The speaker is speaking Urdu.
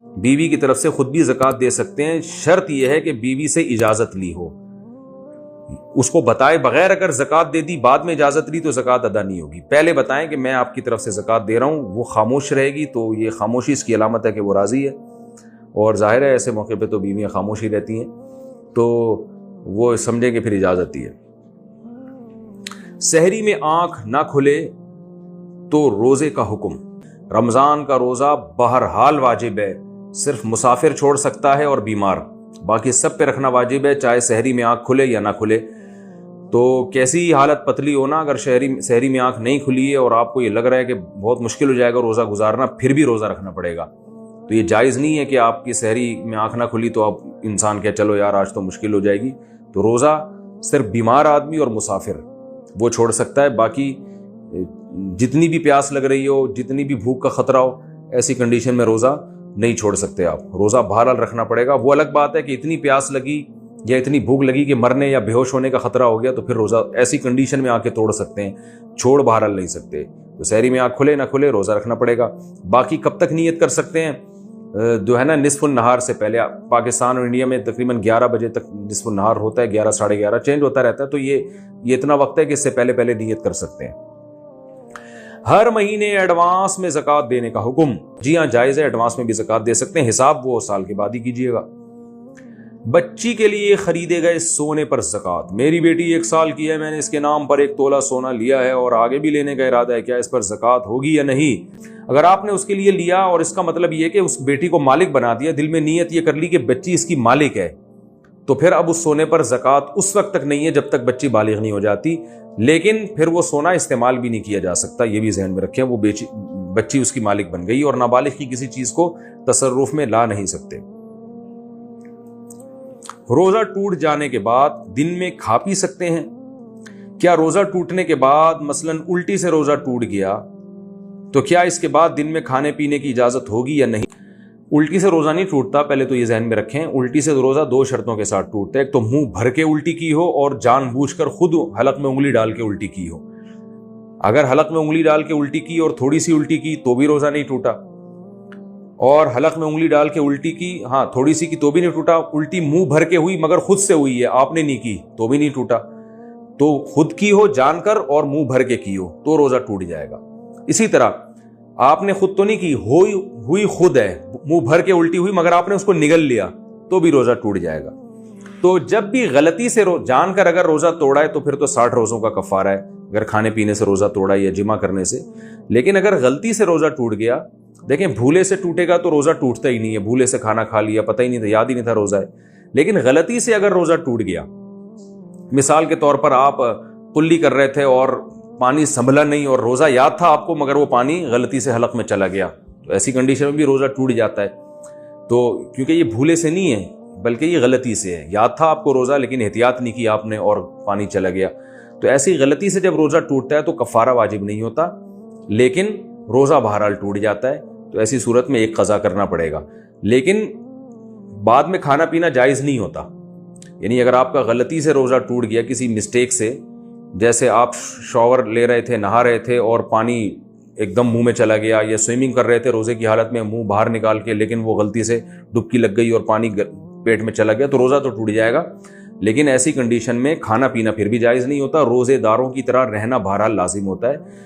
بیوی کی طرف سے خود بھی زکوٰۃ دے سکتے ہیں، شرط یہ ہے کہ بیوی سے اجازت لی ہو، اس کو بتائے بغیر اگر زکوٰۃ دے دی بعد میں اجازت لی تو زکوٰۃ ادا نہیں ہوگی۔ پہلے بتائیں کہ میں آپ کی طرف سے زکوٰۃ دے رہا ہوں، وہ خاموش رہے گی تو یہ خاموشی اس کی علامت ہے کہ وہ راضی ہے، اور ظاہر ہے ایسے موقع پہ تو بیویاں خاموش ہی رہتی ہیں، تو وہ سمجھیں کہ پھر اجازت دی ہے۔ سحری میں آنکھ نہ کھلے تو روزے کا حکم۔ رمضان کا روزہ بہرحال واجب ہے، صرف مسافر چھوڑ سکتا ہے اور بیمار، باقی سب پہ رکھنا واجب ہے، چاہے سحری میں آنکھ کھلے یا نہ کھلے۔ تو کیسی حالت پتلی ہونا، اگر سحری میں آنکھ نہیں کھلی ہے اور آپ کو یہ لگ رہا ہے کہ بہت مشکل ہو جائے گا روزہ گزارنا، پھر بھی روزہ رکھنا پڑے گا۔ تو یہ جائز نہیں ہے کہ آپ کی سحری میں آنکھ نہ کھلی تو آپ انسان کہ چلو یار آج تو مشکل ہو جائے گی، تو روزہ صرف بیمار آدمی اور مسافر وہ چھوڑ سکتا ہے، باقی جتنی بھی پیاس لگ رہی ہو، جتنی بھی بھوک کا خطرہ ہو، ایسی کنڈیشن میں روزہ نہیں چھوڑ سکتے آپ، روزہ بہرحال رکھنا پڑے گا۔ وہ الگ بات ہے کہ اتنی پیاس لگی یا اتنی بھوک لگی کہ مرنے یا بے ہوش ہونے کا خطرہ ہو گیا تو پھر روزہ ایسی کنڈیشن میں آ کے توڑ سکتے ہیں، چھوڑ بہرحال نہیں سکتے۔ تو سحری میں آنکھ کھلے نہ کھلے روزہ رکھنا پڑے گا۔ باقی کب تک نیت کر سکتے ہیں؟ جو ہے نا نصف النہار سے پہلے، پاکستان اور انڈیا میں تقریباً 11 بجے تک نصف النہار ہوتا ہے، 11 ساڑھے 11 چینج ہوتا رہتا ہے، تو یہ اتنا وقت ہے کہ اس سے پہلے نیت کر سکتے ہیں۔ ہر مہینے ایڈوانس میں زکوٰۃ دینے کا حکم۔ جی ہاں جائز ہے، ایڈوانس میں بھی زکوٰۃ دے سکتے ہیں، حساب وہ سال کے بعد ہی کیجیے گا۔ بچی کے لیے خریدے گئے سونے پر زکوٰۃ۔ میری بیٹی 1 سال کی ہے، میں نے اس کے نام پر 1 تولہ سونا لیا ہے اور آگے بھی لینے کا ارادہ ہے، کیا اس پر زکوٰۃ ہوگی یا نہیں؟ اگر آپ نے اس کے لیے لیا اور اس کا مطلب یہ کہ اس بیٹی کو مالک بنا دیا، دل میں نیت یہ کر لی کہ بچی اس کی مالک ہے، تو پھر اب اس سونے پر زکوٰۃ اس وقت تک نہیں ہے جب تک بچی بالغ نہیں ہو جاتی، لیکن پھر وہ سونا استعمال بھی نہیں کیا جا سکتا، یہ بھی ذہن میں رکھیں، وہ بچی اس کی مالک بن گئی اور نابالغ کی کسی چیز کو تصرف میں لا نہیں سکتے۔ روزہ ٹوٹ جانے کے بعد دن میں کھا پی سکتے ہیں؟ کیا روزہ ٹوٹنے کے بعد مثلاً الٹی سے روزہ ٹوٹ گیا تو کیا اس کے بعد دن میں کھانے پینے کی اجازت ہوگی یا نہیں؟ الٹی سے روزہ نہیں ٹوٹتا، پہلے تو یہ ذہن میں رکھیں، الٹی سے روزہ 2 شرطوں کے ساتھ ٹوٹتا ہے، ایک تو منہ بھر کے الٹی کی ہو اور جان بوجھ کر خود حلق میں انگلی ڈال کے الٹی کی ہو۔ اگر حلق میں انگلی ڈال کے الٹی کی اور تھوڑی سی الٹی کی تو بھی روزہ نہیں ٹوٹا، اور حلق میں انگلی ڈال کے الٹی کی، ہاں تھوڑی سی کی تو بھی نہیں ٹوٹا، الٹی منہ بھر کے ہوئی مگر خود سے ہوئی ہے، آپ نے نہیں کی تو بھی نہیں ٹوٹا۔ تو خود کی ہو جان کر اور منہ بھر کے کی ہو تو روزہ ٹوٹ جائے گا۔ اسی طرح آپ نے خود تو نہیں کی، ہوئی خود ہے، منہ بھر کے الٹی ہوئی مگر آپ نے اس کو نگل لیا تو بھی روزہ ٹوٹ جائے گا۔ تو جب بھی غلطی سے جان کر اگر روزہ توڑا ہے تو پھر تو 60 روزوں کا کفارہ ہے، اگر کھانے پینے سے روزہ توڑا یا جمع کرنے سے۔ لیکن اگر غلطی سے روزہ ٹوٹ گیا، دیکھیں بھولے سے ٹوٹے گا تو روزہ ٹوٹتا ہی نہیں ہے، بھولے سے کھانا کھا لیا، پتہ ہی نہیں تھا، یاد ہی نہیں تھا روزہ ہے، لیکن غلطی سے اگر روزہ ٹوٹ گیا، مثال کے طور پر آپ قلی کر رہے تھے اور پانی سنبھلا نہیں اور روزہ یاد تھا آپ کو مگر وہ پانی غلطی سے حلق میں چلا گیا، تو ایسی کنڈیشن میں بھی روزہ ٹوٹ جاتا ہے۔ تو کیونکہ یہ بھولے سے نہیں ہے بلکہ یہ غلطی سے ہے، یاد تھا آپ کو روزہ لیکن احتیاط نہیں کی آپ نے اور پانی چلا گیا، تو ایسی غلطی سے جب روزہ ٹوٹتا ہے تو کفارہ واجب نہیں ہوتا لیکن روزہ بہرحال ٹوٹ جاتا ہے، تو ایسی صورت میں ایک قضا کرنا پڑے گا، لیکن بعد میں کھانا پینا جائز نہیں ہوتا۔ یعنی اگر آپ کا غلطی سے روزہ ٹوٹ گیا کسی مسٹیک سے، جیسے آپ شاور لے رہے تھے، نہا رہے تھے اور پانی ایک دم منہ میں چلا گیا، یا سوئمنگ کر رہے تھے روزے کی حالت میں منہ باہر نکال کے لیکن وہ غلطی سے ڈبکی لگ گئی اور پانی پیٹ میں چلا گیا، تو روزہ تو ٹوٹ جائے گا، لیکن ایسی کنڈیشن میں کھانا پینا پھر بھی جائز نہیں ہوتا، روزے داروں کی طرح رہنا بہرحال لازم ہوتا ہے۔